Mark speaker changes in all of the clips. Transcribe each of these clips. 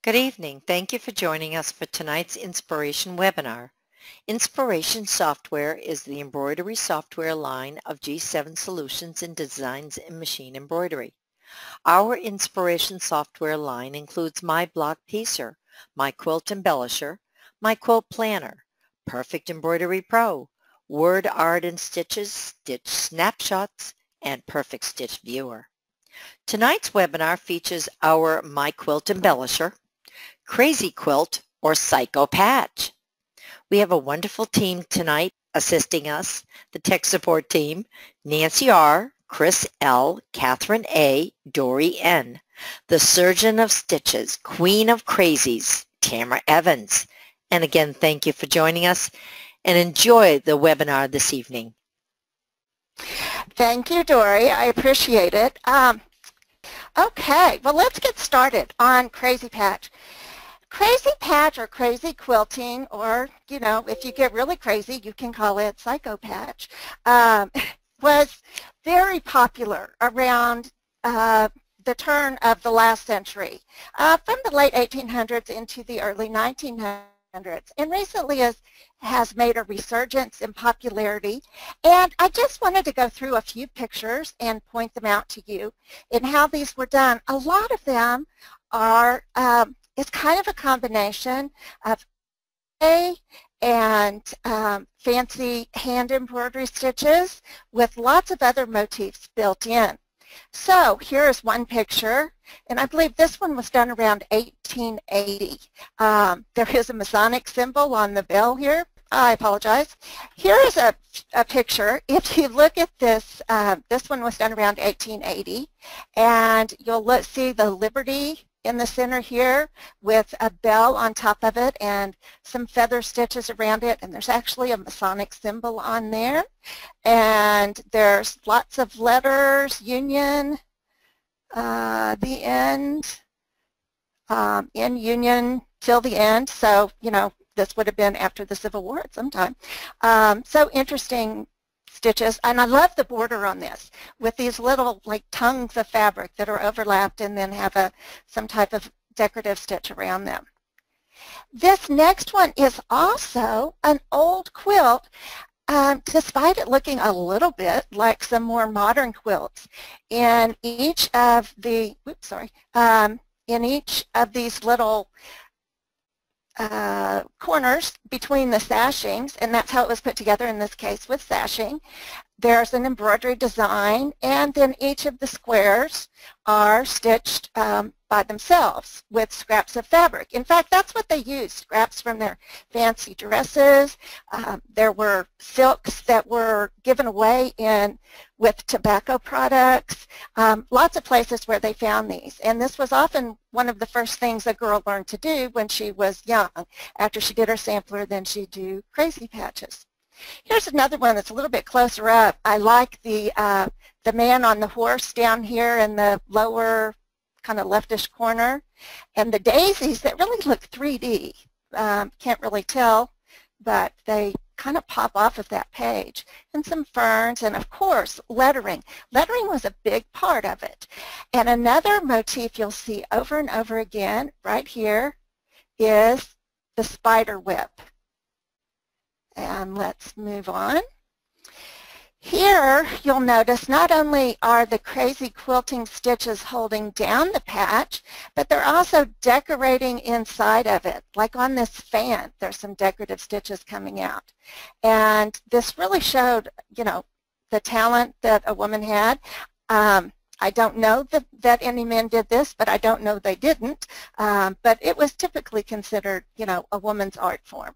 Speaker 1: Good evening. Thank you for joining us for tonight's Inspiration webinar. Inspiration Software is the embroidery software line of G7 Solutions in Designs and Machine Embroidery. Our Inspiration Software line includes My Block Piecer, My Quilt Embellisher, My Quilt Planner, Perfect Embroidery Pro, Word Art and Stitches, Stitch Snapshots, and Perfect Stitch Viewer. Tonight's webinar features our My Quilt Embellisher, Crazy Quilt, or Psycho Patch. We have a wonderful team tonight assisting us, the tech support team, Nancy R., Chris L., Catherine A., Dory N., the Surgeon of Stitches, Queen of Crazies, Tamara Evans. And again, thank you for joining us and enjoy the webinar this evening.
Speaker 2: Thank you, Dory. I appreciate it. Okay, well, let's get started on Crazy Patch. Crazy Patch or Crazy Quilting, or, you know, if you get really crazy, you can call it Psycho Patch, was very popular around the turn of the last century, from the late 1800s into the early 1900s, and recently has made a resurgence in popularity. And I just wanted to go through a few pictures and point them out to you and how these were done. A lot of them are it's kind of a combination of and fancy hand embroidery stitches with lots of other motifs built in. So here is one picture, and I believe this one was done around 1880. There is a Masonic symbol on the bell here. I apologize. Here is a picture. If you look at this, this one was done around 1880, and you'll see the Liberty in the center here with a bell on top of it and some feather stitches around it, and there's actually a Masonic symbol on there, and there's lots of letters, Union, the end, in Union till the end, so you know this would have been after the Civil War at some time. So interesting stitches, and I love the border on this with these little like tongues of fabric that are overlapped and then have some type of decorative stitch around them. This next one is also an old quilt, despite it looking a little bit like some more modern quilts. In each of the, in each of these little corners between the sashings, and that's how it was put together in this case with sashing. There's an embroidery design, and then each of the squares are stitched by themselves with scraps of fabric. In fact, that's what they used, scraps from their fancy dresses. There were silks that were given away with tobacco products, lots of places where they found these. And this was often one of the first things a girl learned to do when she was young. After she did her sampler, then she'd do crazy patches. Here's another one that's a little bit closer up. I like the man on the horse down here in the lower kind of leftish corner, and the daisies that really look 3D. Can't really tell, but they kind of pop off of that page. And some ferns, and of course lettering. Lettering was a big part of it. And another motif you'll see over and over again right here is the spider web. And let's move on. Here you'll notice not only are the crazy quilting stitches holding down the patch, but they're also decorating inside of it. Like on this fan, there's some decorative stitches coming out. And this really showed, you know, the talent that a woman had. I don't know that any men did this, but I don't know they didn't. But it was typically considered, you know, a woman's art form.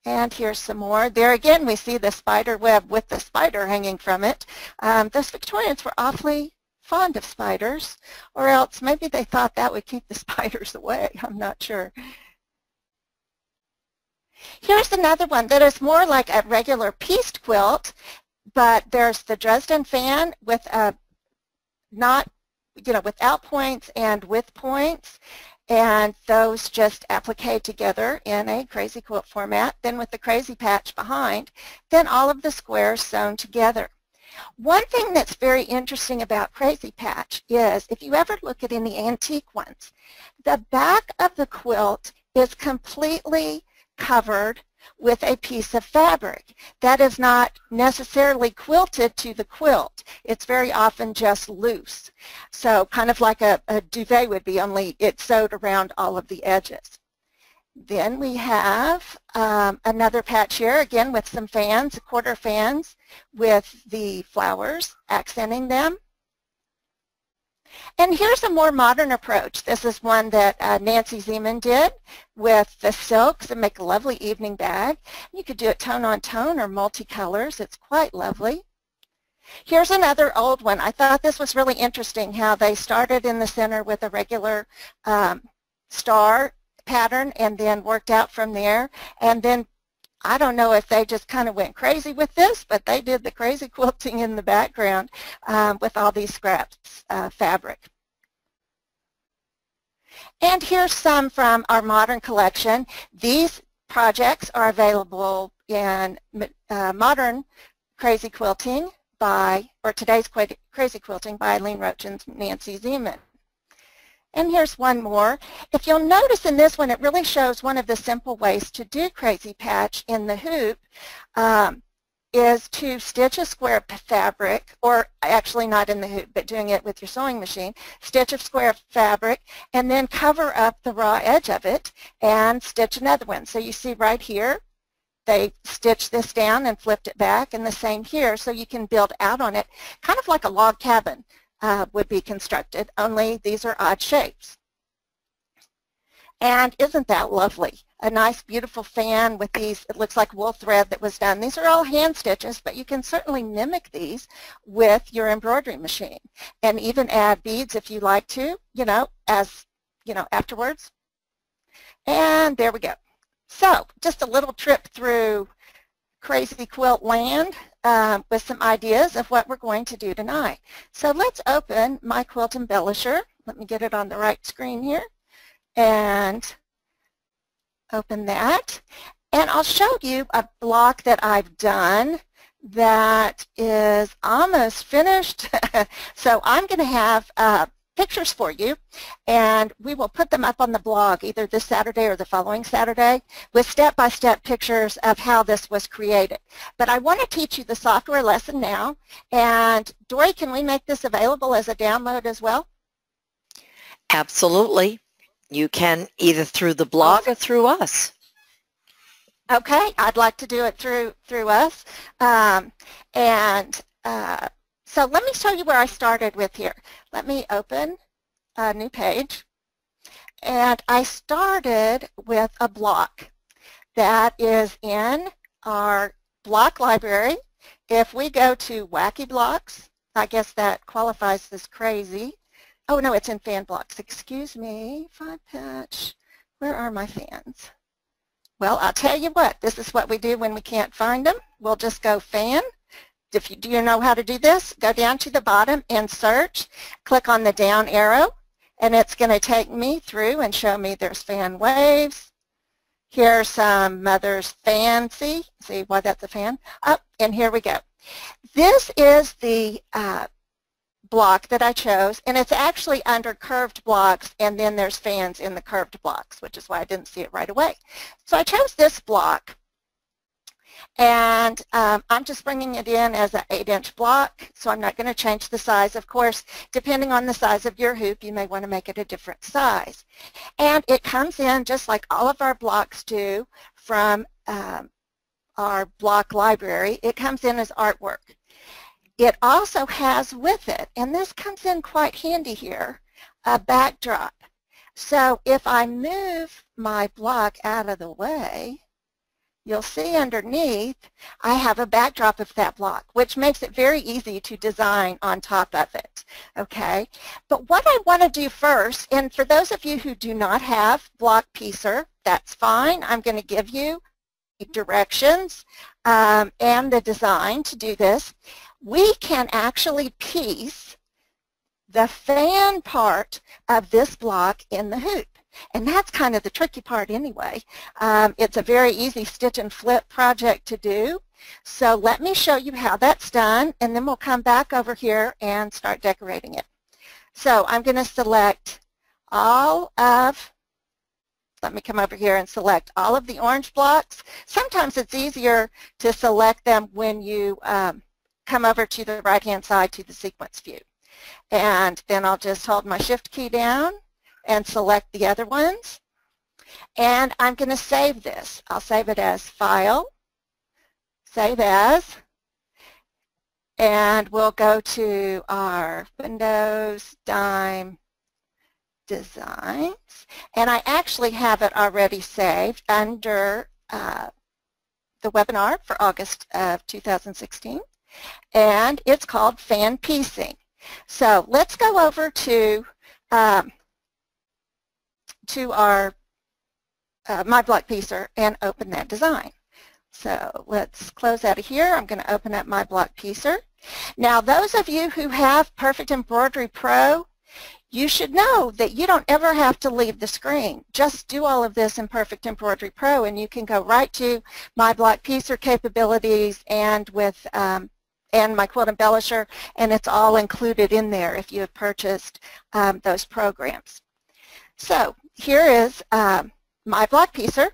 Speaker 2: And here's some more. There again, we see the spider web with the spider hanging from it. Those Victorians were awfully fond of spiders, or else maybe they thought that would keep the spiders away. I'm not sure. Here's another one that is more like a regular pieced quilt, but there's the Dresden Fan with not, you know, without points and with points. And those just applique together in a crazy quilt format, then with the crazy patch behind, then all of the squares sewn together. One thing that's very interesting about Crazy Patch is if you ever look at any antique ones, the back of the quilt is completely covered with a piece of fabric that is not necessarily quilted to the quilt. It's very often just loose. So kind of like a duvet would be, only it's sewed around all of the edges. Then we have another patch here, again with some fans, quarter fans with the flowers accenting them. And here's a more modern approach. This is one that Nancy Zeman did with the silks and make a lovely evening bag. You could do it tone on tone or multicolors. It's quite lovely. Here's another old one. I thought this was really interesting how they started in the center with a regular star pattern and then worked out from there. And then I don't know if they just kind of went crazy with this, but they did the crazy quilting in the background with all these scraps fabric. And here's some from our modern collection. These projects are available in modern crazy quilting or today's crazy quilting by Eileen Roach and Nancy Zeman. And here's one more. If you'll notice in this one, it really shows one of the simple ways to do Crazy Patch in the hoop is to stitch a square fabric, or actually not in the hoop, but doing it with your sewing machine, stitch a square fabric and then cover up the raw edge of it and stitch another one. So you see right here, they stitched this down and flipped it back, and the same here, so you can build out on it, kind of like a log cabin. Would be constructed, only these are odd shapes. And isn't that lovely? A nice beautiful fan with these, it looks like wool thread that was done. These are all hand stitches, but you can certainly mimic these with your embroidery machine and even add beads if you like to, afterwards. And there we go. So just a little trip through Crazy Quilt Land with some ideas of what we're going to do tonight. So let's open My Quilt Embellisher. Let me get it on the right screen here and open that. And I'll show you a block that I've done that is almost finished. So I'm going to have pictures for you, and we will put them up on the blog either this Saturday or the following Saturday with step-by-step pictures of how this was created. But I want to teach you the software lesson now, and Dory, can we make this available as a download as well?
Speaker 1: Absolutely. You can either through the blog or through us.
Speaker 2: Okay, I'd like to do it through us. So let me show you where I started with here. Let me open a new page. And I started with a block that is in our block library. If we go to Wacky Blocks, I guess that qualifies as crazy. Oh no, it's in Fan Blocks. Excuse me, Five Patch. Where are my fans? Well, I'll tell you what, this is what we do when we can't find them. We'll just go Fan. Do you know how to do this? Go down to the bottom and search, click on the down arrow, and it's going to take me through and show me there's fan waves. Here's some Mother's Fancy. See why that's a fan? Oh, and here we go. This is the block that I chose, and it's actually under curved blocks, and then there's fans in the curved blocks, which is why I didn't see it right away. So I chose this block. And I'm just bringing it in as an 8-inch block, so I'm not going to change the size. Of course, depending on the size of your hoop, you may want to make it a different size. And it comes in just like all of our blocks do from our block library. It comes in as artwork. It also has with it, and this comes in quite handy here, a backdrop. So if I move my block out of the way, you'll see underneath I have a backdrop of that block, which makes it very easy to design on top of it, okay? But what I want to do first, and for those of you who do not have Block Piecer, that's fine. I'm going to give you directions and the design to do this. We can actually piece the fan part of this block in the hoop. And that's kind of the tricky part anyway. It's a very easy stitch and flip project to do. So let me show you how that's done, and then we'll come back over here and start decorating it. So I'm going to select all of, let me come over here and select all of the orange blocks. Sometimes it's easier to select them when you come over to the right-hand side to the sequence view. And then I'll just hold my Shift key down and select the other ones. And I'm going to save this. I'll save it as File, Save As, and we'll go to our Windows, Dime, Designs, and I actually have it already saved under the webinar for August of 2016, and it's called Fan Piecing. So let's go over to our My Block Piecer and open that design. So let's close out of here. I'm going to open up My Block Piecer. Now those of you who have Perfect Embroidery Pro, you should know that you don't ever have to leave the screen. Just do all of this in Perfect Embroidery Pro and you can go right to My Block Piecer capabilities and with and My Quilt Embellisher, and it's all included in there if you have purchased those programs. So here is My Block Piecer,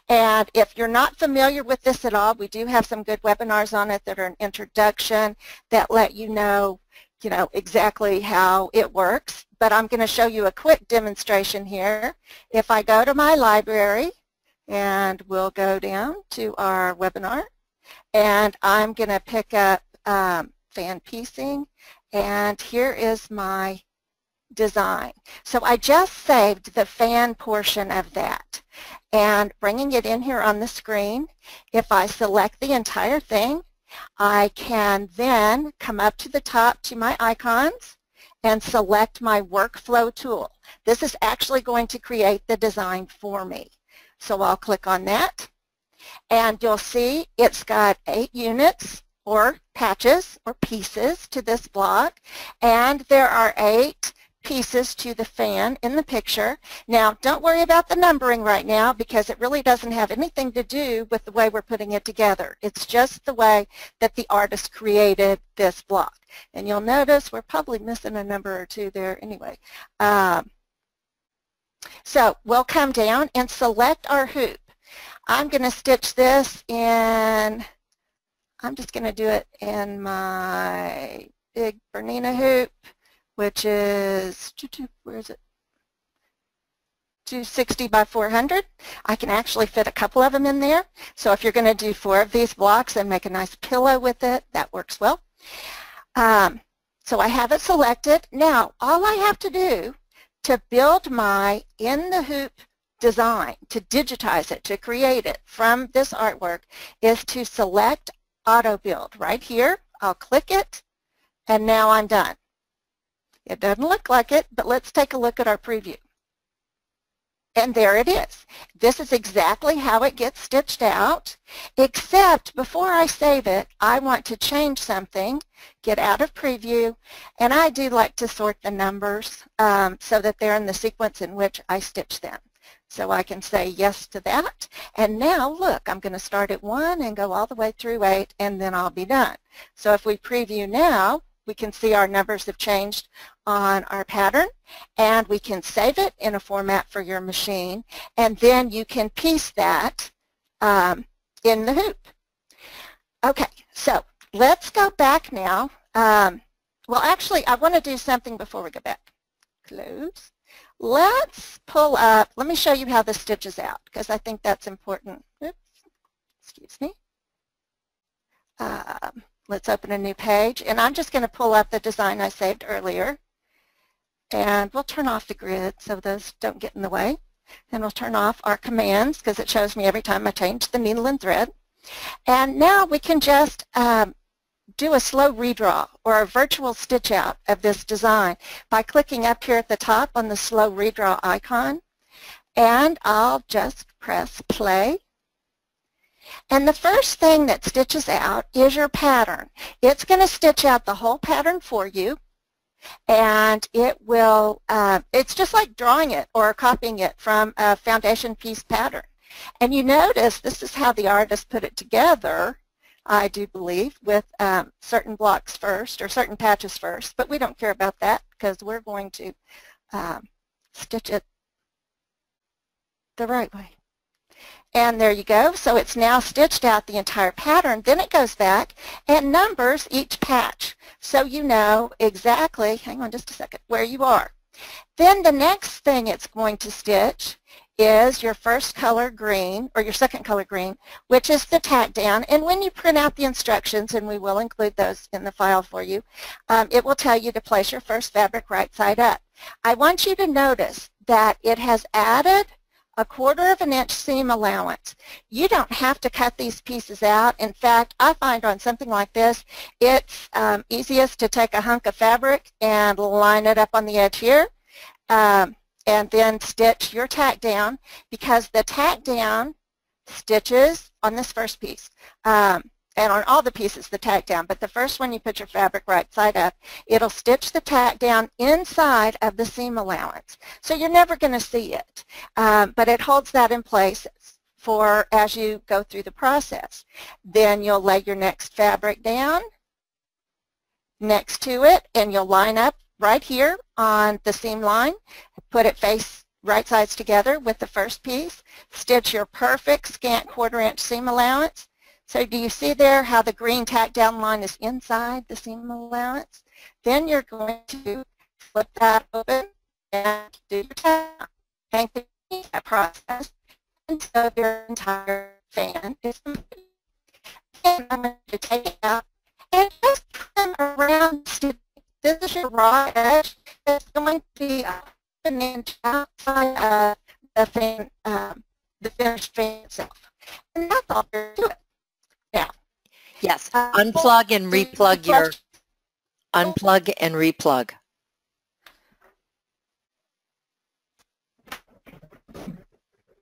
Speaker 2: and if you're not familiar with this at all, we do have some good webinars on it that are an introduction that let you know exactly how it works, but I'm going to show you a quick demonstration here. If I go to my library, and we'll go down to our webinar, and I'm going to pick up Fan Piecing, and here is my design. So I just saved the fan portion of that, and bringing it in here on the screen, if I select the entire thing, I can then come up to the top to my icons and select my workflow tool. This is actually going to create the design for me. So I'll click on that, and you'll see it's got 8 units or patches or pieces to this block, and there are 8 pieces to the fan in the picture. Now don't worry about the numbering right now because it really doesn't have anything to do with the way we're putting it together. It's just the way that the artist created this block. And you'll notice we're probably missing a number or 2 there anyway. So we'll come down and select our hoop. I'm going to stitch this in, I'm just going to do it in my big Bernina hoop, which is, where is it? 260 by 400. I can actually fit a couple of them in there. So if you're going to do 4 of these blocks and make a nice pillow with it, that works well. So I have it selected. Now all I have to do to build my in the hoop design, to digitize it, to create it from this artwork, is to select Auto Build right here. I'll click it, and now I'm done. It doesn't look like it, but let's take a look at our preview. And there it is. This is exactly how it gets stitched out, except before I save it, I want to change something, get out of preview, and I do like to sort the numbers so that they're in the sequence in which I stitch them. So I can say yes to that, and now look, I'm going to start at 1 and go all the way through 8, and then I'll be done. So if we preview now, we can see our numbers have changed on our pattern, and we can save it in a format for your machine, and then you can piece that in the hoop. Okay, so let's go back now. Well, actually, I want to do something before we go back. Close. Let's pull up, let me show you how this stitches out, because I think that's important. Oops, excuse me. Let's open a new page, and I'm just going to pull up the design I saved earlier, and we'll turn off the grid so those don't get in the way, and we'll turn off our commands because it shows me every time I change the needle and thread. And now we can just do a slow redraw or a virtual stitch out of this design by clicking up here at the top on the slow redraw icon, and I'll just press play. And the first thing that stitches out is your pattern. It's going to stitch out the whole pattern for you, and it will, it's just like drawing it or copying it from a foundation piece pattern. And you notice this is how the artist put it together. I do believe, with certain blocks first or certain patches first, but we don't care about that because we're going to stitch it the right way. And there you go. So it's now stitched out the entire pattern. Then it goes back and numbers each patch so you know exactly, hang on just a second, where you are. Then the next thing it's going to stitch is your first color green, or your second color green, which is the tack down. And when you print out the instructions, and we will include those in the file for you, it will tell you to place your first fabric right side up. I want you to notice that it has added a 1/4 of an inch seam allowance. You don't have to cut these pieces out. In fact, I find on something like this, it's easiest to take a hunk of fabric and line it up on the edge here, and then stitch your tack down, because the tack down stitches on this first piece. And on all the pieces, the tack down, but the first one you put your fabric right side up, it'll stitch the tack down inside of the seam allowance. So you're never going to see it, but it holds that in place for as you go through the process. Then you'll lay your next fabric down next to it, and you'll line up right here on the seam line, put it face right sides together with the first piece, stitch your perfect scant 1/4 inch seam allowance. So do you see there how the green tack down line is inside the seam allowance? Then you're going to flip that open and do your tack and continue that process until your entire fan is complete. Then I'm going to take it out and just trim around. This is your raw edge. It's going to be an inch outside of the fan, the finished fan itself. And that's all there is to it. Now,
Speaker 1: Yes, unplug and replug your, unplug and replug.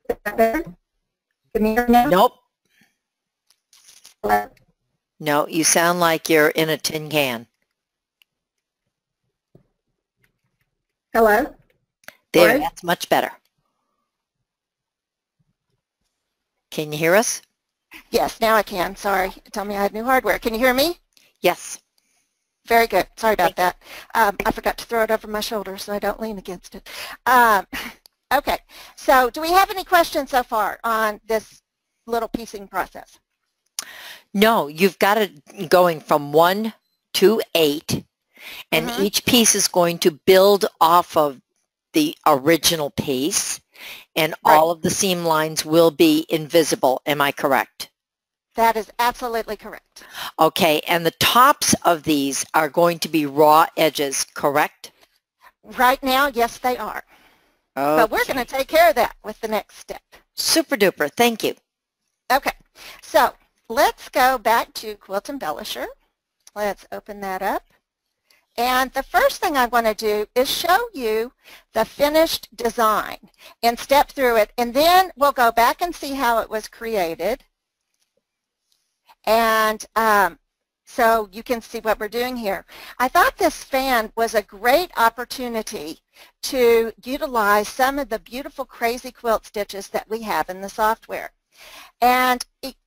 Speaker 2: Is that better? Can you hear now?
Speaker 1: Nope.
Speaker 2: Hello?
Speaker 1: No, you sound like you're in a tin can.
Speaker 2: Hello?
Speaker 1: There,
Speaker 2: Sorry?
Speaker 1: that's much better. Can you hear us?
Speaker 2: Yes, now I can. Sorry. Tell me I had new hardware. Can you hear me?
Speaker 1: Yes.
Speaker 2: Very good. Sorry about that. I forgot to throw it over my shoulder so I don't lean against it. Okay. So do we have any questions so far on this little piecing process?
Speaker 1: No, you've got it going from 1 to 8, and each piece is going to build off of the original piece, and all of the seam lines will be invisible. Am I correct?
Speaker 2: That is absolutely correct.
Speaker 1: Okay, and the tops of these are going to be raw edges, correct?
Speaker 2: Right now, yes, they are.
Speaker 1: Okay.
Speaker 2: But we're going to take care of that with the next step.
Speaker 1: Super duper. Thank you.
Speaker 2: Okay, so let's go back to Quilt Embellisher. Let's open that up. And the first thing I want to do is show you the finished design and step through it, and then we'll go back and see how it was created. And so you can see what we're doing here. I thought this fan was a great opportunity to utilize some of the beautiful crazy quilt stitches that we have in the software. And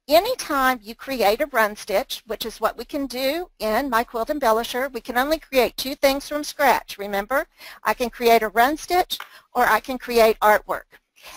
Speaker 2: anytime you create a run stitch, which is what we can do in My Quilt Embellisher, we can only create 2 things from scratch. Remember, I can create a run stitch or I can create artwork.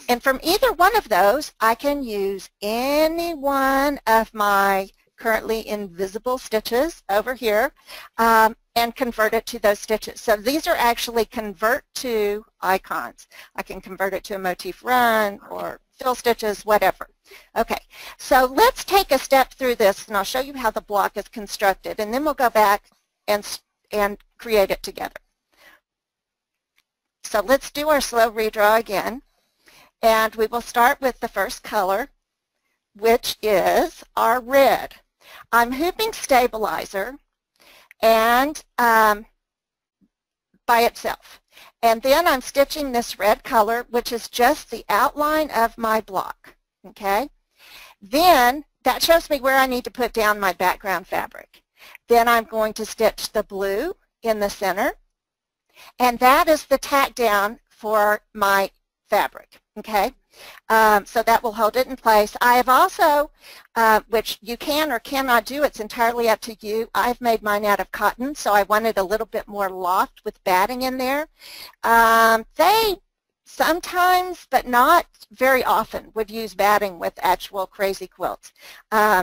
Speaker 2: And from either one of those, I can use any one of my currently invisible stitches over here and convert it to those stitches. So these are actually convert to icons. I can convert it to a motif run or fill stitches, whatever. Okay, so let's take a step through this, and I'll show you how the block is constructed, and then we'll go back and create it together. So let's do our slow redraw again, and we will start with the first color, which is our red. I'm hooping stabilizer and by itself. And then I'm stitching this red color, which is just the outline of my block, okay? Then that shows me where I need to put down my background fabric. Then I'm going to stitch the blue in the center, and that is the tack down for my fabric, okay? So that will hold it in place. I have also, which you can or cannot do, it's entirely up to you, I've made mine out of cotton, so I wanted a little bit more loft with batting in there. They sometimes, but not very often, would use batting with actual crazy quilts.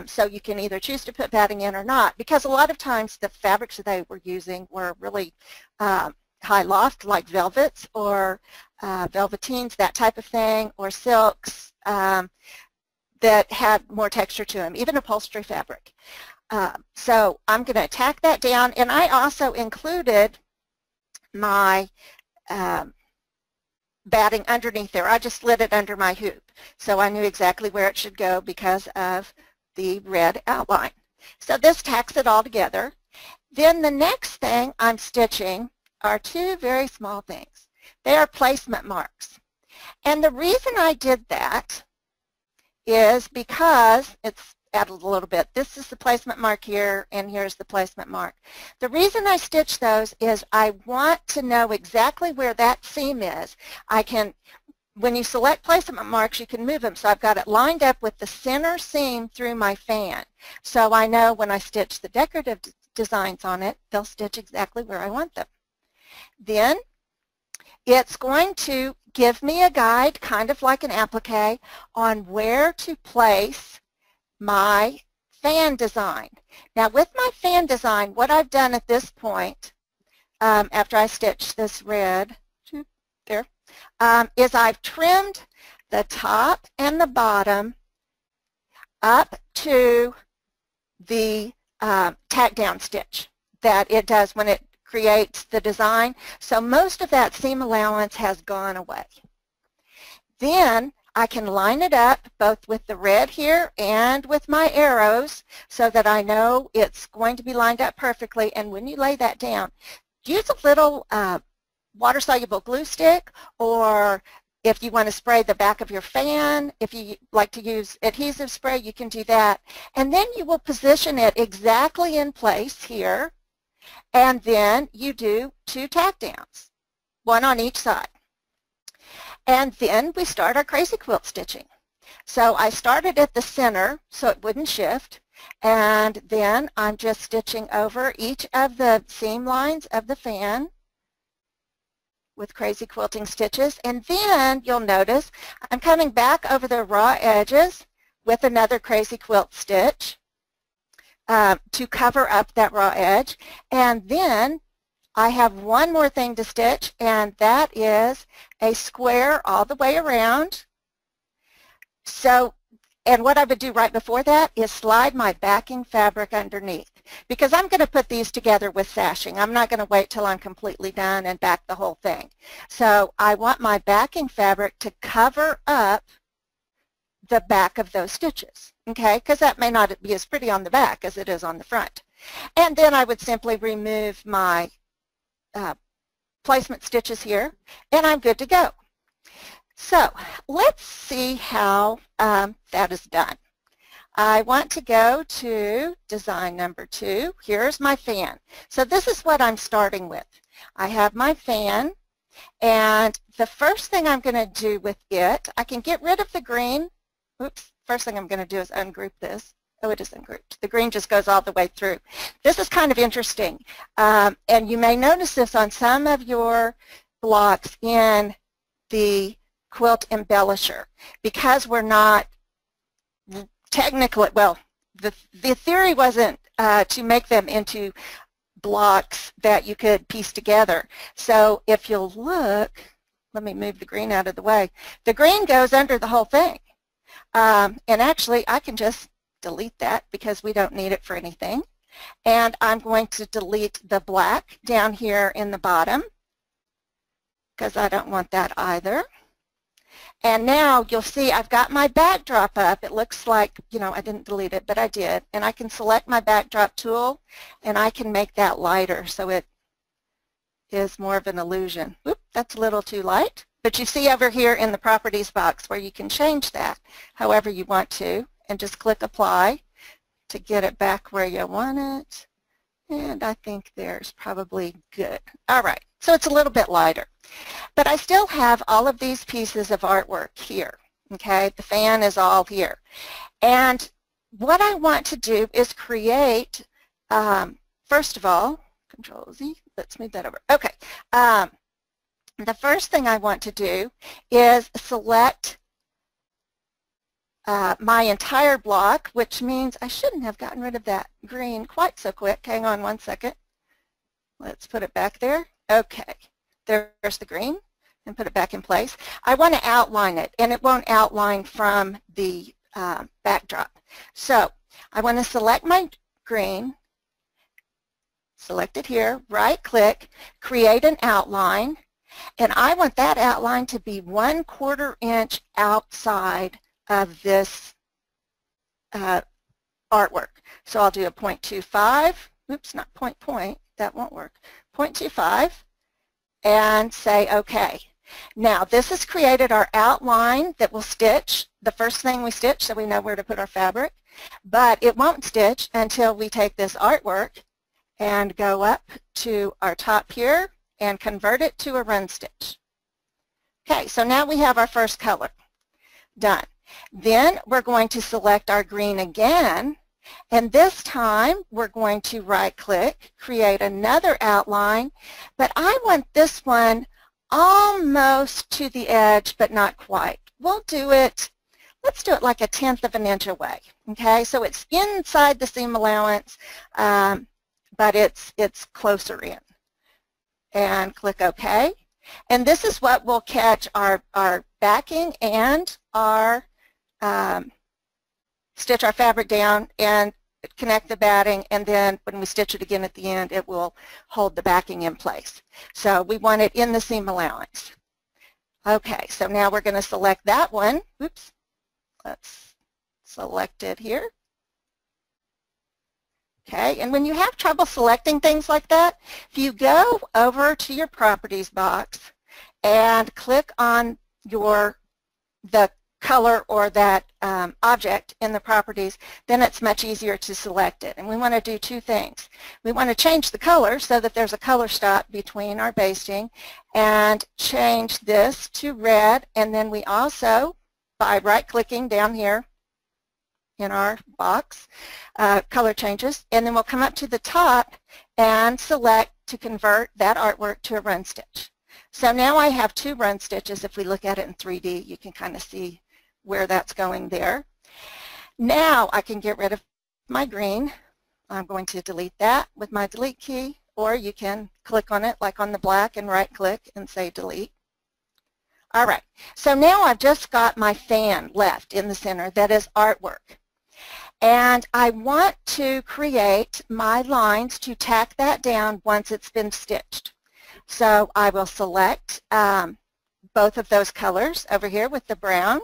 Speaker 2: So you can either choose to put batting in or not, because a lot of times the fabrics that they were using were really high loft, like velvets or velveteens, that type of thing, or silks that had more texture to them, even upholstery fabric. So I'm going to tack that down, and I also included my batting underneath there. I just slid it under my hoop, so I knew exactly where it should go because of the red outline. So this tacks it all together. Then the next thing I'm stitching are two very small things. They are placement marks. And the reason I did that is because it's added a little bit. This is the placement mark here, and here's the placement mark. The reason I stitch those is I want to know exactly where that seam is. I can, when you select placement marks, you can move them. So I've got it lined up with the center seam through my fan. So I know when I stitch the decorative designs on it, they'll stitch exactly where I want them. Then it's going to give me a guide, kind of like an applique, on where to place my fan design. Now with my fan design, what I've done at this point, after I stitch this red, there, is I've trimmed the top and the bottom up to the tack down stitch that it does when it creates the design. So most of that seam allowance has gone away. Then I can line it up both with the red here and with my arrows so that I know it's going to be lined up perfectly. And when you lay that down, use a little water-soluble glue stick, or if you want to spray the back of your fan, if you like to use adhesive spray, you can do that. And then you will position it exactly in place here, and then you do 2 tack downs, 1 on each side. And then we start our crazy quilt stitching. So I started at the center so it wouldn't shift, and then I'm just stitching over each of the seam lines of the fan with crazy quilting stitches. And then you'll notice I'm coming back over the raw edges with another crazy quilt stitch to cover up that raw edge. And then I have one more thing to stitch, and that is a square all the way around. So, and what I would do right before that is slide my backing fabric underneath, because I'm going to put these together with sashing. I'm not going to wait till I'm completely done and back the whole thing. So I want my backing fabric to cover up the back of those stitches, okay, because that may not be as pretty on the back as it is on the front. And then I would simply remove my placement stitches here, and I'm good to go. So let's see how that is done. I want to go to design number 2. Here's my fan. So this is what I'm starting with. I have my fan, and the first thing I'm going to do with it, I can get rid of the green. Oops, first thing I'm going to do is ungroup this. Oh, it is ungrouped. The green just goes all the way through. This is kind of interesting, and you may notice this on some of your blocks in the Quilt Embellisher, because we're not technically, well, the theory wasn't to make them into blocks that you could piece together. So if you'll look, let me move the green out of the way. The green goes under the whole thing, and actually I can just delete that because we don't need it for anything. And I'm going to delete the black down here in the bottom because I don't want that either. And now you'll see I've got my backdrop up. It looks like, you know, I didn't delete it, but I did. And I can select my backdrop tool, and I can make that lighter so it is more of an illusion. Oop, that's a little too light. But you see over here in the properties box where you can change that however you want to, and just click apply to get it back where you want it. And I think there's probably good. All right, So it's a little bit lighter. But I still have all of these pieces of artwork here. Okay, the fan is all here. And what I want to do is create, first of all, Control Z, let's move that over. Okay, the first thing I want to do is select my entire block, which means I shouldn't have gotten rid of that green quite so quick. Hang on one second. Let's put it back there. Okay, there's the green, and put it back in place. I want to outline it, and it won't outline from the backdrop. So I want to select my green, select it here, right-click, create an outline, and I want that outline to be 1/4 inch outside of this artwork. So I'll do a 0.25, oops, not point, that won't work, 0.25, and say OK. Now this has created our outline that will stitch, the first thing we stitch, so we know where to put our fabric, but it won't stitch until we take this artwork and go up to our top here and convert it to a run stitch. Okay, so now we have our first color done. Then we're going to select our green again, and this time we're going to right-click, create another outline, but I want this one almost to the edge, but not quite. We'll do it, let's do it like 1/10 of an inch away, okay? So it's inside the seam allowance, but it's closer in. And click OK. And this is what will catch our backing and our stitch our fabric down and connect the batting, and then when we stitch it again at the end, it will hold the backing in place. So we want it in the seam allowance. Okay, so now we're going to select that one. Oops, let's select it here. Okay, and when you have trouble selecting things like that, if you go over to your properties box and click on the color or that object in the properties, then it's much easier to select it. And we want to do two things. We want to change the color so that there's a color stop between our basting, and change this to red, and then we also, by right-clicking down here in our box, color changes, and then we'll come up to the top and select to convert that artwork to a run stitch. So now I have 2 run stitches. If we look at it in 3D, you can kind of see where that's going there. Now I can get rid of my green. I'm going to delete that with my delete key, or you can click on it like on the black and right-click and say delete. All right, so now I've just got my fan left in the center that is artwork. And I want to create my lines to tack that down once it's been stitched. So I will select both of those colors over here with the brown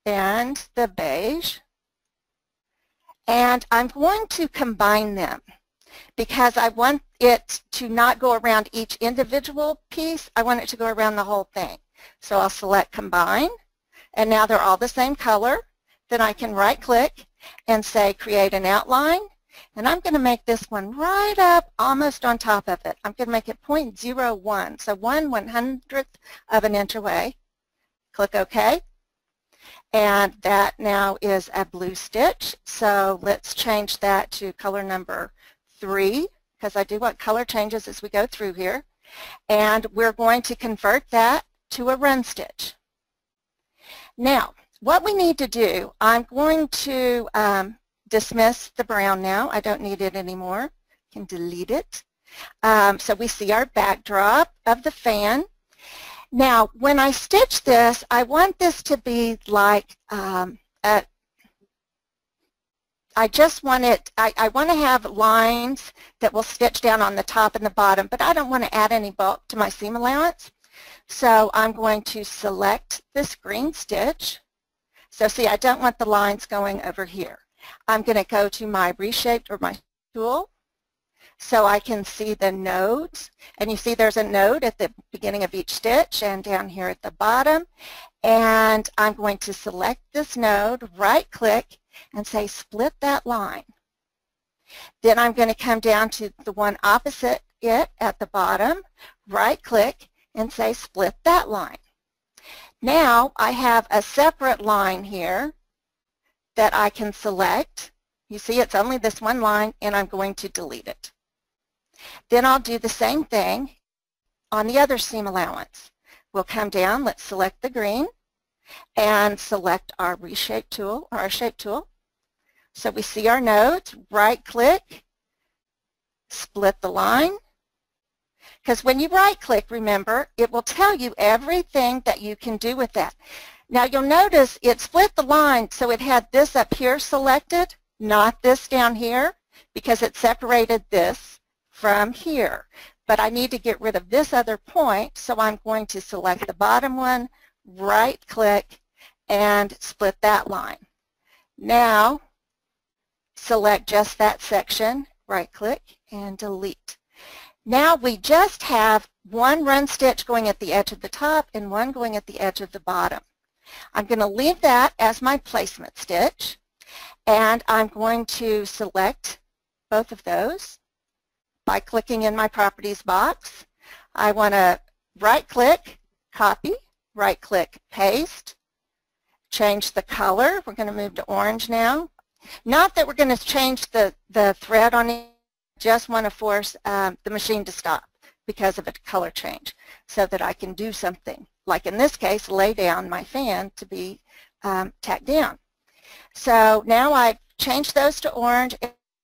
Speaker 2: and the beige. And I'm going to combine them because I want it to not go around each individual piece. I want it to go around the whole thing. So I'll select combine, and now they're all the same color. Then I can right-click and say create an outline, and I'm going to make this one right up almost on top of it. I'm going to make it 0.01, so 1/100th of an inch away. Click OK. And that now is a blue stitch, so let's change that to color number 3, because I do want color changes as we go through here. And we're going to convert that to a run stitch. Now, what we need to do, I'm going to dismiss the brown now. I don't need it anymore. I can delete it. So we see our backdrop of the fan. Now, when I stitch this, I want this to be like, I just want it, I want to have lines that will stitch down on the top and the bottom, but I don't want to add any bulk to my seam allowance. So I'm going to select this green stitch. So see, I don't want the lines going over here. I'm going to go to my reshaped or my tool so I can see the nodes. And you see there's a node at the beginning of each stitch and down here at the bottom. And I'm going to select this node, right-click, and say split that line. Then I'm going to come down to the one opposite it at the bottom, right-click and say split that line. Now I have a separate line here that I can select. You see it's only this one line, and I'm going to delete it. Then I'll do the same thing on the other seam allowance. We'll come down, let's select the green, and select our reshape tool, or our shape tool. So we see our nodes, right-click, split the line. Because when you right-click, remember, it will tell you everything that you can do with that. Now you'll notice it split the line, so it had this up here selected, not this down here, because it separated this from here. But I need to get rid of this other point, so I'm going to select the bottom one, right-click, and split that line. Now, select just that section, right-click, and delete. Now we just have one run stitch going at the edge of the top and one going at the edge of the bottom. I'm going to leave that as my placement stitch, and I'm going to select both of those by clicking in my properties box. I want to right-click, copy, right-click, paste, change the color. We're going to move to orange now. Not that we're going to change the thread on it. Just want to force the machine to stop because of a color change so that I can do something, like in this case, lay down my fan to be tacked down. So now I've changed those to orange,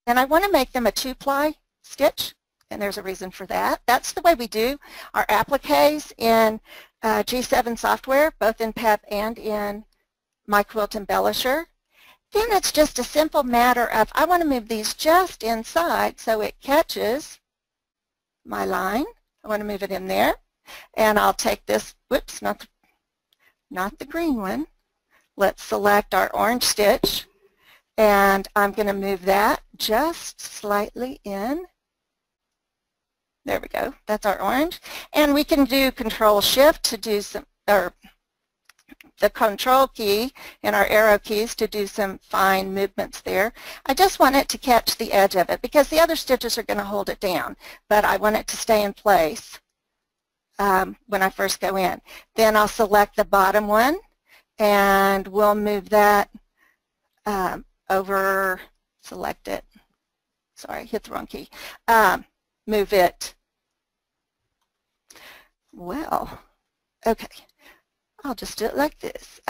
Speaker 2: and I want to make them a 2-ply stitch, and there's a reason for that. That's the way we do our appliques in G7 software, both in PEP and in My Quilt Embellisher. Then it's just a simple matter of I want to move these just inside so it catches my line. I want to move it in there, and I'll take this, whoops, not the green one. Let's select our orange stitch, and I'm going to move that just slightly in. There we go. That's our orange. And we can do Control-Shift to do some, or the Control key and our arrow keys to do some fine movements there. I just want it to catch the edge of it because the other stitches are going to hold it down, but I want it to stay in place when I first go in. Then I'll select the bottom one, and we'll move that over, select it, sorry, hit the wrong key, move it, well, okay. I'll just do it like this.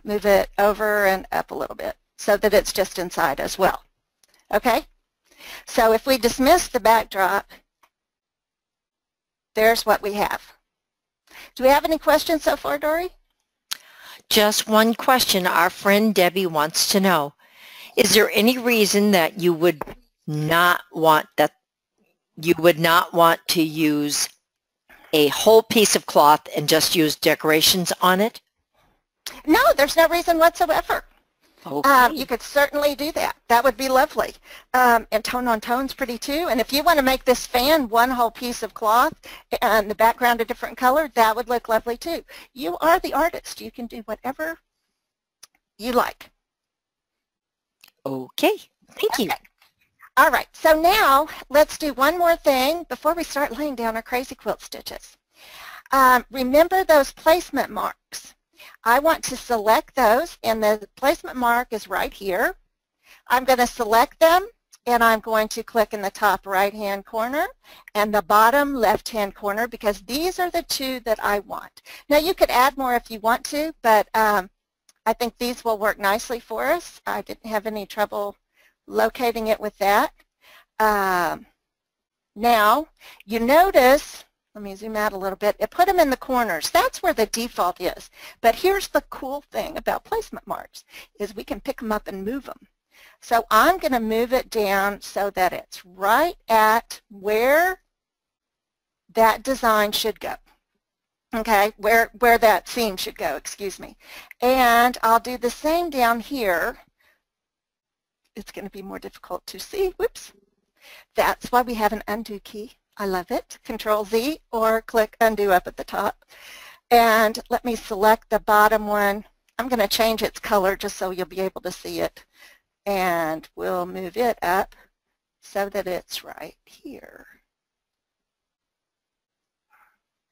Speaker 2: Move it over and up a little bit so that it's just inside as well. Okay? So if we dismiss the backdrop, there's what we have. Do we have any questions so far, Dory?
Speaker 1: Just one question our friend Debbie wants to know. Is there any reason that you would not want to use a whole piece of cloth and just use decorations on it?
Speaker 2: No, there's no reason whatsoever.
Speaker 1: Okay.
Speaker 2: You could certainly do that. That would be lovely. And tone on tone's pretty too. And if you want to make this fan one whole piece of cloth and the background a different color, that would look lovely too. You are the artist. You can do whatever you like.
Speaker 1: Okay. Thank you.
Speaker 2: All right, so now let's do one more thing before we start laying down our crazy quilt stitches. Remember those placement marks. I want to select those, and the placement mark is right here. I'm going to select them, and I'm going to click in the top right-hand corner and the bottom left-hand corner because these are the two that I want. Now you could add more if you want to, but I think these will work nicely for us. I didn't have any trouble locating it with that. Now, you notice, let me zoom out a little bit, it put them in the corners. That's where the default is. But here's the cool thing about placement marks, is we can pick them up and move them. So I'm going to move it down so that it's right at where that design should go. Okay, where that seam should go, excuse me. And I'll do the same down here. It's going to be more difficult to see. Whoops. That's why we have an undo key. I love it. Control-Z or click undo up at the top. And let me select the bottom one. I'm going to change its color just so you'll be able to see it. And we'll move it up so that it's right here.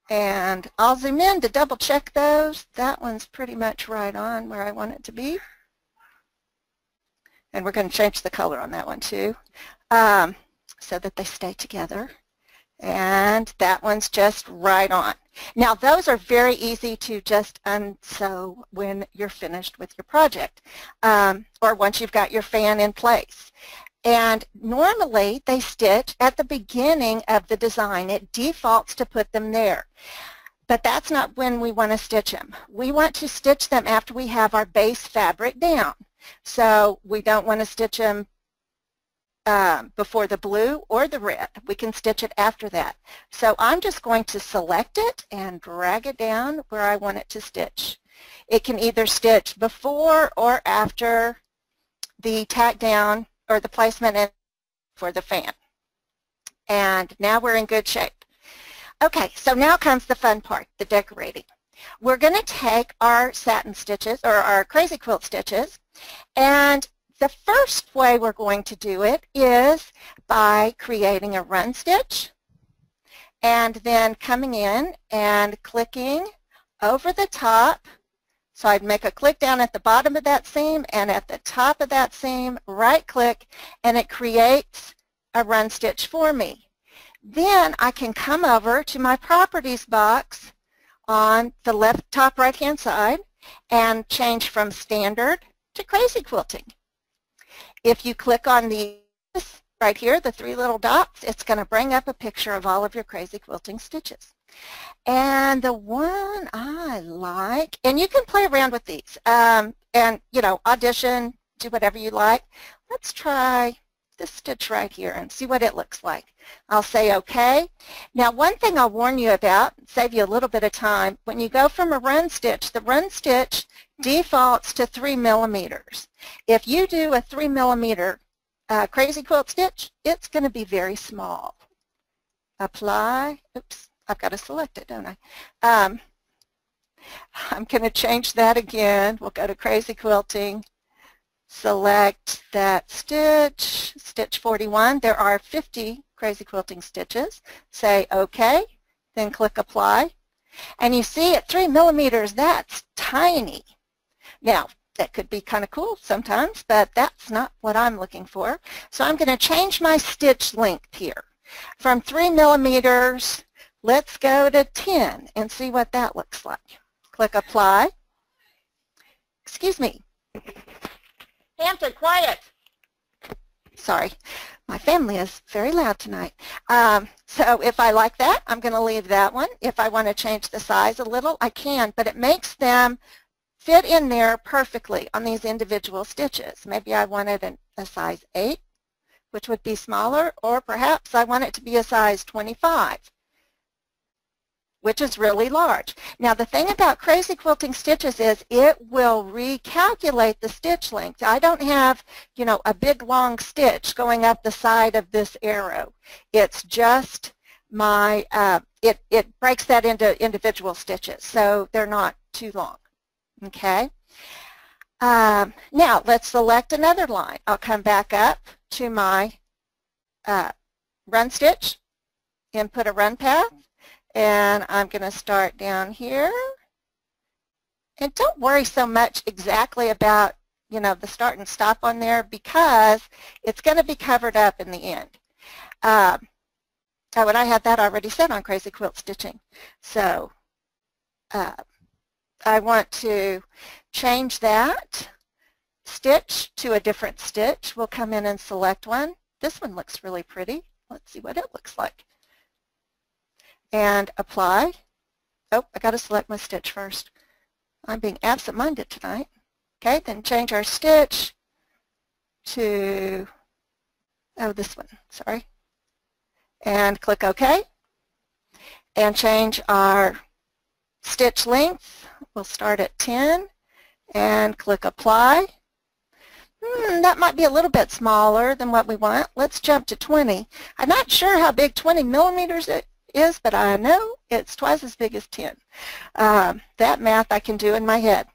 Speaker 2: And I'll zoom in to double check those. That one's pretty much right on where I want it to be. And we're going to change the color on that one too, so that they stay together. And that one's just right on. Now those are very easy to just unsew when you're finished with your project, or once you've got your fan in place. And normally they stitch at the beginning of the design. It defaults to put them there. But that's not when we want to stitch them. We want to stitch them after we have our base fabric down. So we don't want to stitch them before the blue or the red. We can stitch it after that. So I'm just going to select it and drag it down where I want it to stitch. It can either stitch before or after the tack down or the placement for the fan. And now we're in good shape. Okay, so now comes the fun part, the decorating. We're going to take our satin stitches, or our crazy quilt stitches, and the first way we're going to do it is by creating a run stitch and then coming in and clicking over the top. So I'd make a click down at the bottom of that seam, and at the top of that seam, right click, and it creates a run stitch for me. Then I can come over to my properties box on the left top right hand side and change from standard to crazy quilting. If you click on the right here, the three little dots, it's going to bring up a picture of all of your crazy quilting stitches. And the one I like, and you can play around with these, and you know, audition, do whatever you like. Let's try this stitch right here and see what it looks like. I'll say OK. Now one thing I'll warn you about, save you a little bit of time, when you go from a run stitch, the run stitch defaults to 3 millimeters. If you do a 3 millimeter crazy quilt stitch, it's going to be very small. Apply. Oops, I've got to select it, don't I? I'm going to change that again. We'll go to crazy quilting, select that stitch, stitch 41. There are 50 crazy quilting stitches. Say OK, then click apply. And you see at 3 millimeters, that's tiny. Now, that could be kind of cool sometimes, but that's not what I'm looking for. So I'm going to change my stitch length here. From 3 millimeters, let's go to 10 and see what that looks like. Click apply. Excuse me. Hampton, quiet. Sorry, my family is very loud tonight. So if I like that, I'm going to leave that one. If I want to change the size a little, I can, but it makes them fit in there perfectly on these individual stitches. Maybe I wanted a size 8, which would be smaller, or perhaps I want it to be a size 25, which is really large. Now the thing about crazy quilting stitches is it will recalculate the stitch length. I don't have, you know, a big long stitch going up the side of this arrow. It's just my, it breaks that into individual stitches, so they're not too long. Okay. Now let's select another line. I'll come back up to my run stitch and put a run path, and I'm going to start down here. And don't worry so much exactly about, you know, the start and stop on there, because it's going to be covered up in the end. Oh, and I had that already set on crazy quilt stitching. So I want to change that stitch to a different stitch. We'll come in and select one. This one looks really pretty. Let's see what it looks like. And apply. Oh, I got to select my stitch first. I'm being absent-minded tonight. Okay, then change our stitch to, oh, this one, sorry. And click OK. And change our stitch length. We'll start at 10 and click apply. That might be a little bit smaller than what we want. Let's jump to 20. I'm not sure how big 20 millimeters it is, but I know it's twice as big as 10. That math I can do in my head.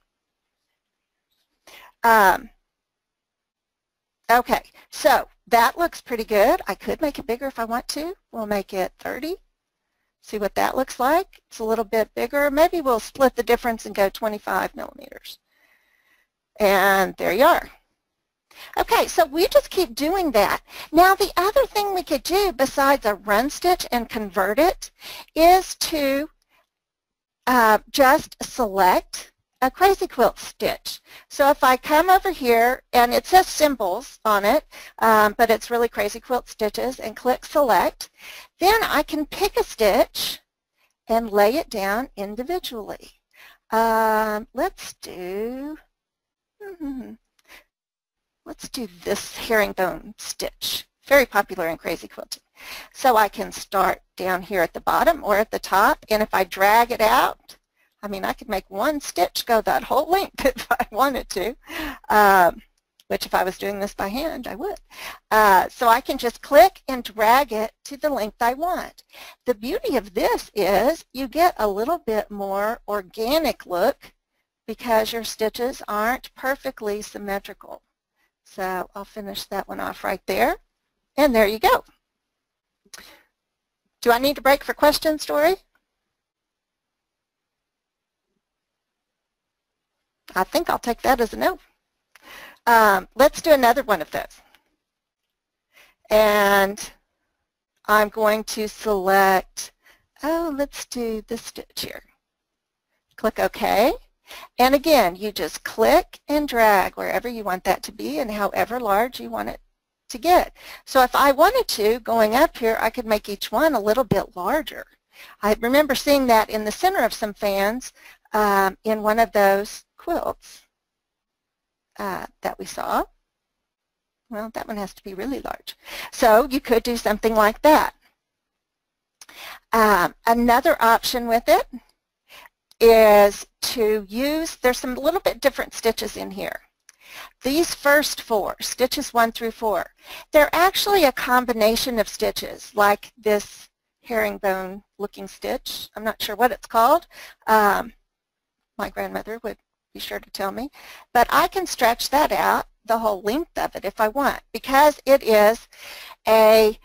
Speaker 2: Okay, so that looks pretty good. I could make it bigger if I want to. We'll make it 30. See what that looks like? It's a little bit bigger. Maybe we'll split the difference and go 25 millimeters. And there you are. Okay, so we just keep doing that. Now the other thing we could do besides a run stitch and convert it is to just select a crazy quilt stitch. So if I come over here, and it says symbols on it, but it's really crazy quilt stitches, and click select, then I can pick a stitch and lay it down individually. Let's do this herringbone stitch, very popular in crazy quilting. So I can start down here at the bottom or at the top, and if I drag it out, I mean, I could make one stitch go that whole length if I wanted to, which if I was doing this by hand, I would. So I can just click and drag it to the length I want. The beauty of this is you get a little bit more organic look because your stitches aren't perfectly symmetrical. So I'll finish that one off right there, and there you go. Do I need to break for questions, Dory? I think I'll take that as a no. Let's do another one of those. And I'm going to select, let's do this stitch here. Click OK. And again, you just click and drag wherever you want that to be and however large you want it to get. So if I wanted to, going up here, I could make each one a little bit larger. I remember seeing that in the center of some fans in one of those quilts that we saw. Well, that one has to be really large. So you could do something like that. Another option with it is to use, there's some little bit different stitches in here. These first four, stitches 1 through 4, they're actually a combination of stitches, like this herringbone looking stitch. I'm not sure what it's called. My grandmother would be sure to tell me. But I can stretch that out the whole length of it if I want, because it is a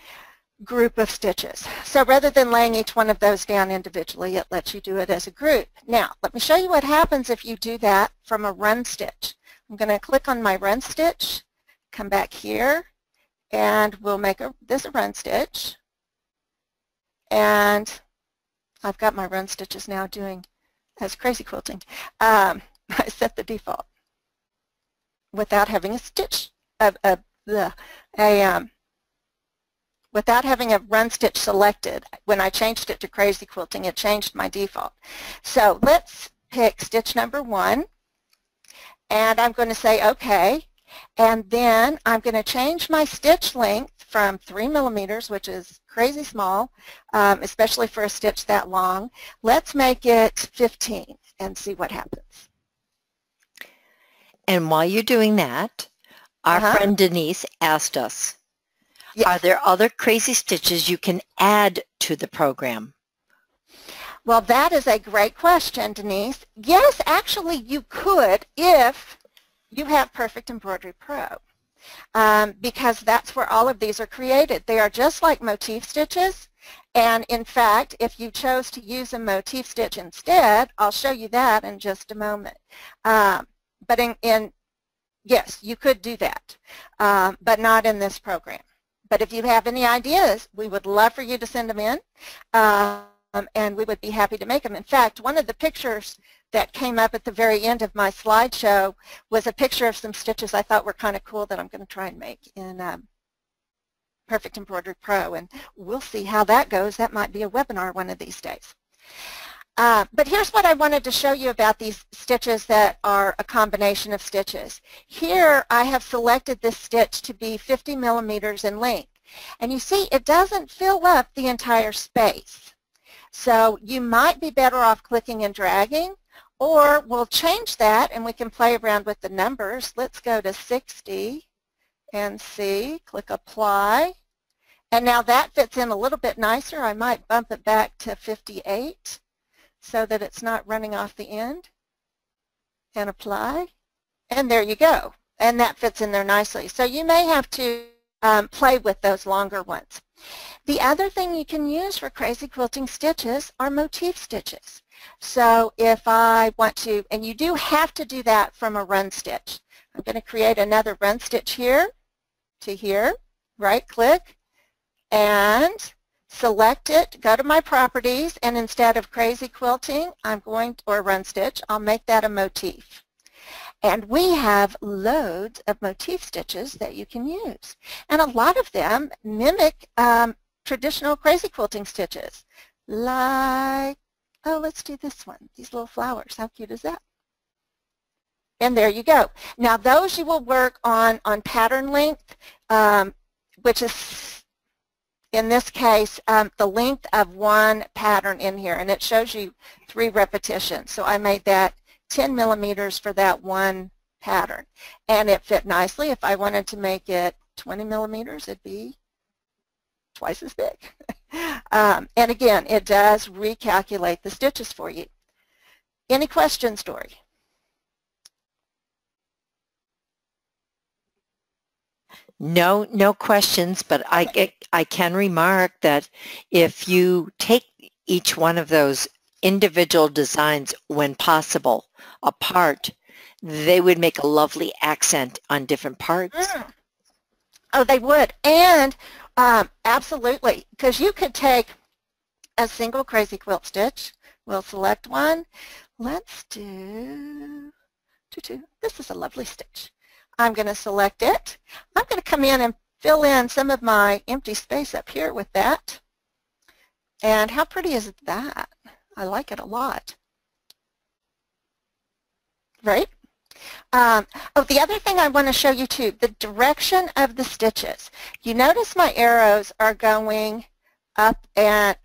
Speaker 2: group of stitches. So rather than laying each one of those down individually, it lets you do it as a group. Now, let me show you what happens if you do that from a run stitch. I'm going to click on my run stitch, come back here, and we'll make this a run stitch. And I've got my run stitches now doing as crazy quilting. I set the default without having a stitch, without having a run stitch selected. When I changed it to crazy quilting, it changed my default. So let's pick stitch number 1, and I'm going to say OK, and then I'm going to change my stitch length from 3 millimeters, which is crazy small, especially for a stitch that long. Let's make it 15 and see what happens.
Speaker 1: And while you're doing that, our friend Denise asked us, are there other crazy stitches you can add to the program?
Speaker 2: Well, that is a great question, Denise. Yes, actually you could if you have Perfect Embroidery Pro, because that's where all of these are created. They are just like motif stitches, and in fact, if you chose to use a motif stitch instead, I'll show you that in just a moment. But yes, you could do that, but not in this program. But if you have any ideas, we would love for you to send them in, and we would be happy to make them. In fact, one of the pictures that came up at the very end of my slideshow was a picture of some stitches I thought were kind of cool that I'm going to try and make in Perfect Embroidery Pro, and we'll see how that goes. That might be a webinar one of these days. But here's what I wanted to show you about these stitches that are a combination of stitches. Here I have selected this stitch to be 50 millimeters in length. And you see it doesn't fill up the entire space. So you might be better off clicking and dragging, or we'll change that and we can play around with the numbers. Let's go to 60 and see, click apply. And now that fits in a little bit nicer. I might bump it back to 58. So that it's not running off the end, and apply, and there you go, and that fits in there nicely. So you may have to play with those longer ones. The other thing you can use for crazy quilting stitches are motif stitches. So if I want to, and you do have to do that from a run stitch. I'm going to create another run stitch here to here, right click, and select it, go to my properties, and instead of crazy quilting, or run stitch, I'll make that a motif. And we have loads of motif stitches that you can use. And a lot of them mimic traditional crazy quilting stitches. Like, oh, let's do this one, these little flowers. How cute is that? And there you go. Now those you will work on pattern length, which is, in this case, the length of one pattern in here. And it shows you 3 repetitions. So I made that 10 millimeters for that one pattern. And it fit nicely. If I wanted to make it 20 millimeters, it'd be twice as big. And again, it does recalculate the stitches for you. Any questions, Dory?
Speaker 1: No, no questions, but I can remark that if you take each one of those individual designs, when possible, apart, they would make a lovely accent on different parts.
Speaker 2: Mm. Oh, they would. And absolutely, because you could take a single crazy quilt stitch. We'll select one. Let's do this is a lovely stitch. I'm going to select it. I'm going to come in and fill in some of my empty space up here with that. And how pretty is that? I like it a lot. Right? Oh, the other thing I want to show you too, the direction of the stitches. You notice my arrows are going up and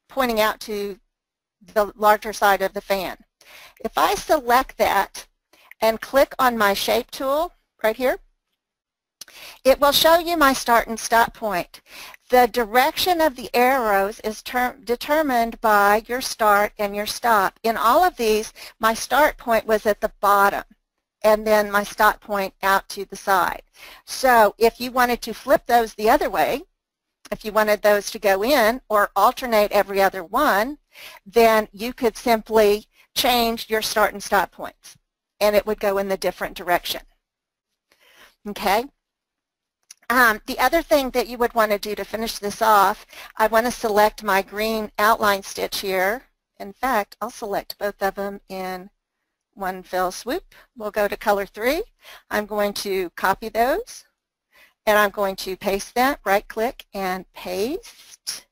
Speaker 2: pointing out to the larger side of the fan. If I select that and click on my shape tool right here, it will show you my start and stop point. The direction of the arrows is determined by your start and your stop. In all of these, my start point was at the bottom, and then my stop point out to the side. So if you wanted to flip those the other way, if you wanted those to go in or alternate every other one, then you could simply change your start and stop points, and it would go in the different direction. Okay? The other thing that you would want to do to finish this off, I want to select my green outline stitch here. In fact, I'll select both of them in one fell swoop. We'll go to color 3. I'm going to copy those, and I'm going to paste that, right click and paste.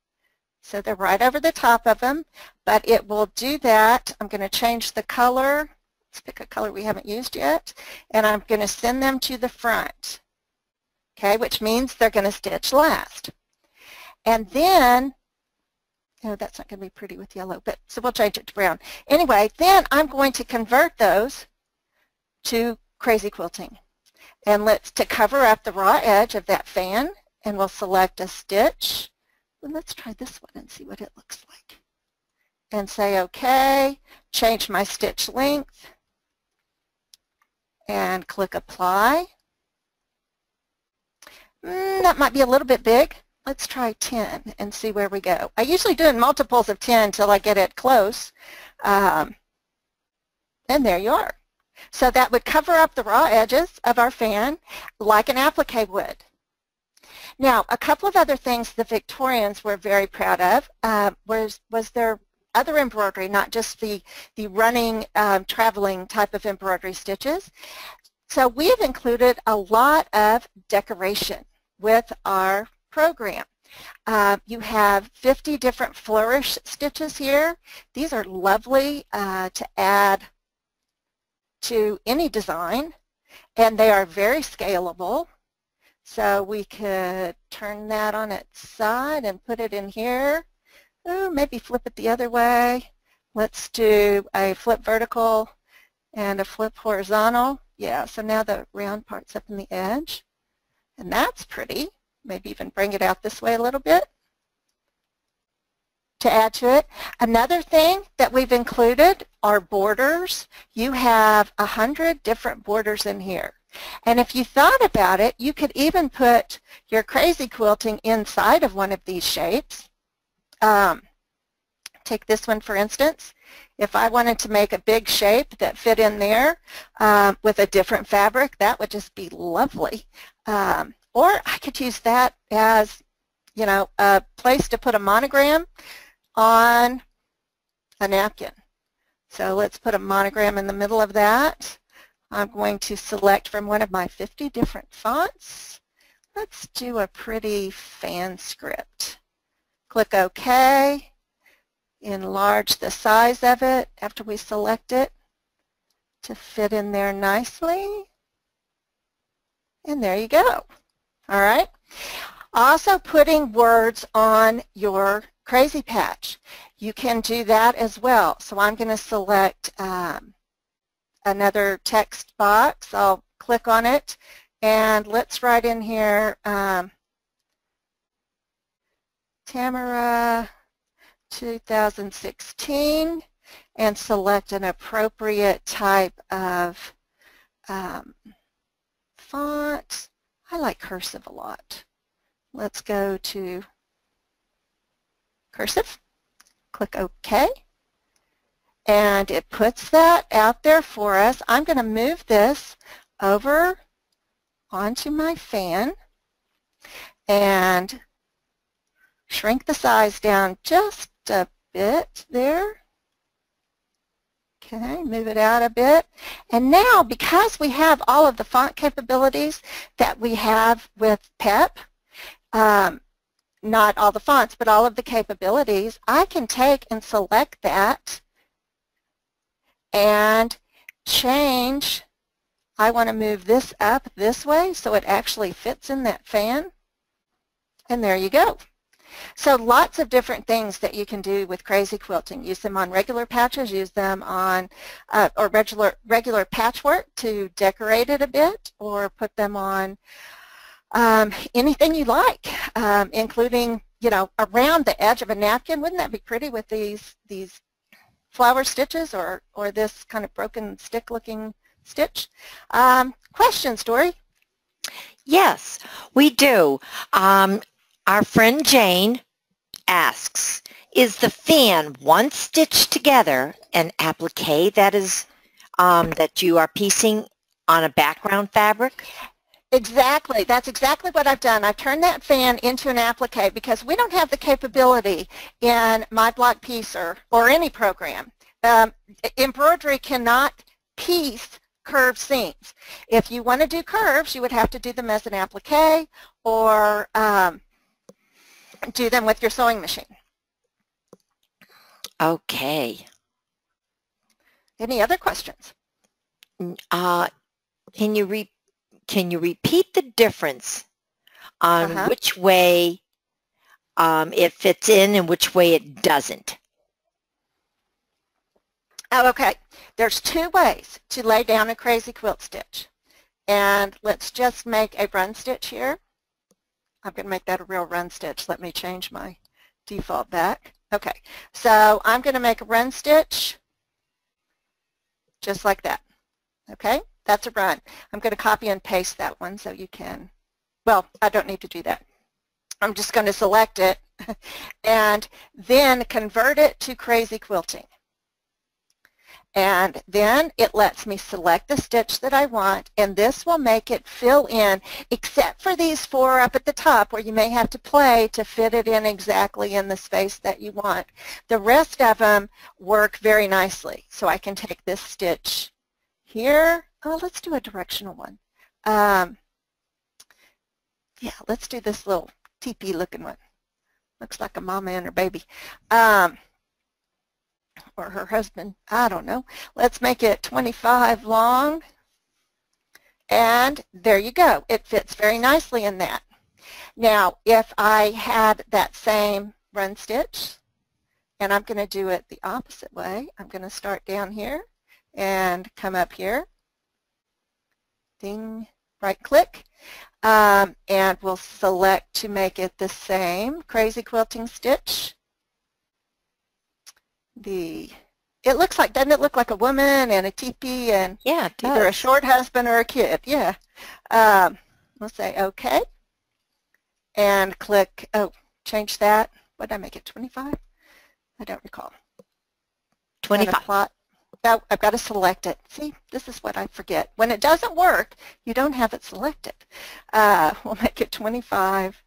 Speaker 2: So they're right over the top of them, but it will do that. I'm going to change the color. Let's pick a color we haven't used yet, and I'm going to send them to the front. Okay, which means they're going to stitch last. And then, oh, that's not going to be pretty with yellow, but so we'll change it to brown. Anyway, then I'm going to convert those to crazy quilting. And to cover up the raw edge of that fan, and we'll select a stitch. Well, let's try this one and see what it looks like. And say OK, change my stitch length, and click apply. That might be a little bit big. Let's try 10 and see where we go. I usually do in multiples of 10 until I get it close. And there you are. So that would cover up the raw edges of our fan like an applique would. Now, a couple of other things the Victorians were very proud of was their other embroidery, not just the running, traveling type of embroidery stitches. So we have included a lot of decoration with our program. You have 50 different flourish stitches here. These are lovely to add to any design, and they are very scalable. So we could turn that on its side and put it in here. Ooh, maybe flip it the other way. Let's do a flip vertical and a flip horizontal. Yeah, so now the round part's up in the edge. And that's pretty. Maybe even bring it out this way a little bit to add to it. Another thing that we've included are borders. You have 100 different borders in here. And if you thought about it, you could even put your crazy quilting inside of one of these shapes. Take this one for instance. If I wanted to make a big shape that fit in there with a different fabric, that would just be lovely. Or I could use that as, you know, a place to put a monogram on a napkin. So let's put a monogram in the middle of that. I'm going to select from one of my 50 different fonts. Let's do a pretty fan script. Click OK. Enlarge the size of it after we select it to fit in there nicely. And there you go. All right. Also putting words on your crazy patch. You can do that as well. So I'm going to select another text box. I'll click on it and let's write in here Tamara 2016 and select an appropriate type of font. I like cursive a lot. Let's go to cursive, click OK, and it puts that out there for us. I'm going to move this over onto my fan and shrink the size down just a bit there. Okay, move it out a bit. And now, because we have all of the font capabilities that we have with PEP, not all the fonts, but all of the capabilities, I can take and select that and change. I want to move this up this way so it actually fits in that fan. And there you go. So lots of different things that you can do with crazy quilting. Use them on regular patches, use them on or regular patchwork to decorate it a bit, or put them on anything you like, including, you know, around the edge of a napkin. Wouldn't that be pretty with these flower stitches or this kind of broken stick looking stitch? Questions, Dory?
Speaker 1: Yes, we do. Our friend Jane asks, is the fan one stitch together an applique that is that you are piecing on a background fabric?
Speaker 2: Exactly. That's exactly what I've done. I've turned that fan into an applique because we don't have the capability in My Block Piecer or any program. Embroidery cannot piece curved seams. If you want to do curves, you would have to do them as an applique or do them with your sewing machine.
Speaker 1: Okay.
Speaker 2: Any other questions?
Speaker 1: Can you repeat the difference on which way it fits in and which way it doesn't?
Speaker 2: Oh, okay. There's two ways to lay down a crazy quilt stitch. And let's just make a run stitch here. I'm going to make that a real run stitch. Let me change my default back. Okay, so I'm going to make a run stitch just like that. Okay, that's a run. I'm going to copy and paste that one so you can, well, I don't need to do that. I'm just going to select it and then convert it to crazy quilting. And then it lets me select the stitch that I want, and this will make it fill in, except for these four up at the top where you may have to play to fit it in exactly in the space that you want. The rest of them work very nicely. So I can take this stitch here. Oh, let's do a directional one. Yeah, let's do this little teepee looking one. Looks like a mama and her baby. Or her husband, I don't know. Let's make it 25 long, and there you go. It fits very nicely in that. Now, if I had that same run stitch, and I'm going to do it the opposite way, I'm going to start down here and come up here, ding, right click, and we'll select to make it the same crazy quilting stitch. The It looks like, doesn't it look like a woman and a teepee and
Speaker 1: Yeah, it does.
Speaker 2: either a short husband or a kid? Yeah. We'll say OK. And click, oh, change that. What did I make it, 25? I don't recall.
Speaker 1: 25.
Speaker 2: Oh, I've got to select it. See, this is what I forget. When it doesn't work, you don't have it selected. We'll make it 25.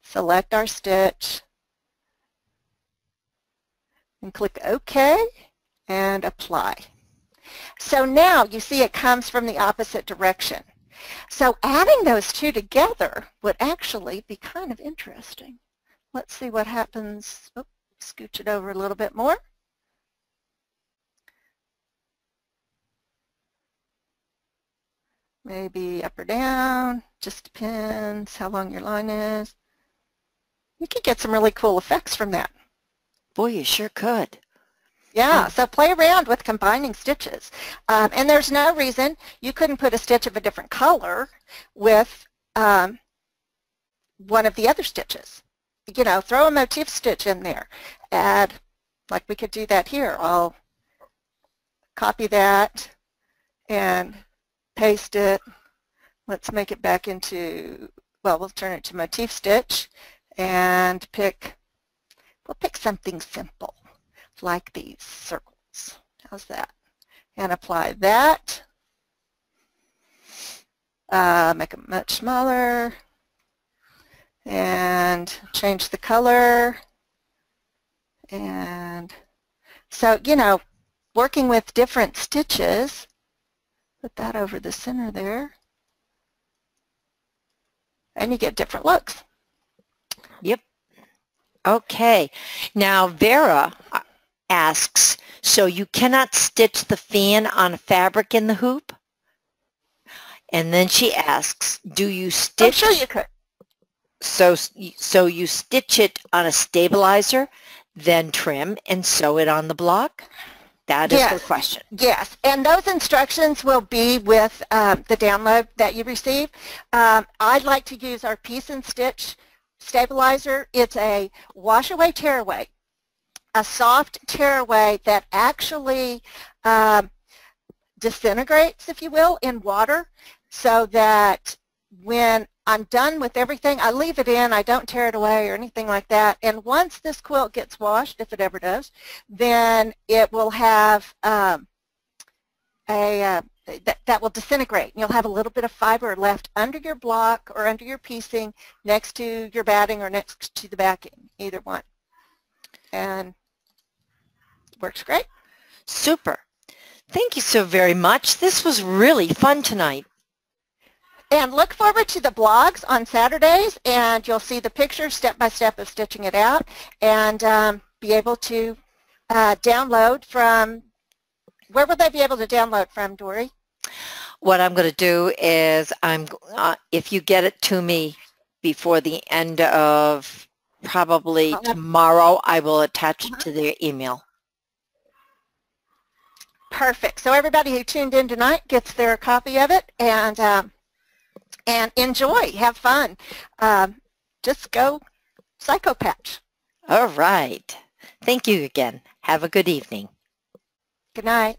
Speaker 2: Select our stitch. And click OK and apply. So now you see it comes from the opposite direction. So adding those two together would actually be kind of interesting. Let's see what happens. Oh, scooch it over a little bit more. Maybe up or down, just depends how long your line is. You could get some really cool effects from that.
Speaker 1: Boy, you sure could.
Speaker 2: Yeah, so play around with combining stitches. And there's no reason you couldn't put a stitch of a different color with one of the other stitches. You know, throw a motif stitch in there. Add, like we could do that here. I'll copy that and paste it. Let's make it back into, well, we'll turn it to motif stitch and we'll pick something simple like these circles. How's that? And apply that. Make them much smaller and change the color. And so, you know, working with different stitches, put that over the center there, and you get different looks.
Speaker 1: Yep. Okay. Now Vera asks, so you cannot stitch the fan on a fabric in the hoop? And then she asks, do you stitch?
Speaker 2: I'm sure you could.
Speaker 1: So you stitch it on a stabilizer, then trim and sew it on the block? That is her question.
Speaker 2: Yes, and those instructions will be with the download that you receive. I'd like to use our Piece and Stitch stabilizer. It's a wash-away tear-away, a soft tear-away that actually disintegrates, if you will, in water, so that when I'm done with everything, I leave it in, I don't tear it away or anything like that, and once this quilt gets washed, if it ever does, then it will have that will disintegrate. You'll have a little bit of fiber left under your block or under your piecing, next to your batting or next to the backing, either one. And it works great.
Speaker 1: Super. Thank you so very much. This was really fun tonight.
Speaker 2: And look forward to the blogs on Saturdays, and you'll see the pictures step-by-step of stitching it out, and be able to download from, where will they be able to download from, Dory?
Speaker 1: What I'm going to do is, if you get it to me before the end of probably tomorrow, I will attach it to their email.
Speaker 2: Perfect. So everybody who tuned in tonight gets their copy of it, and enjoy, have fun. Just go psychopatch.
Speaker 1: All right. Thank you again. Have a good evening.
Speaker 2: Good night.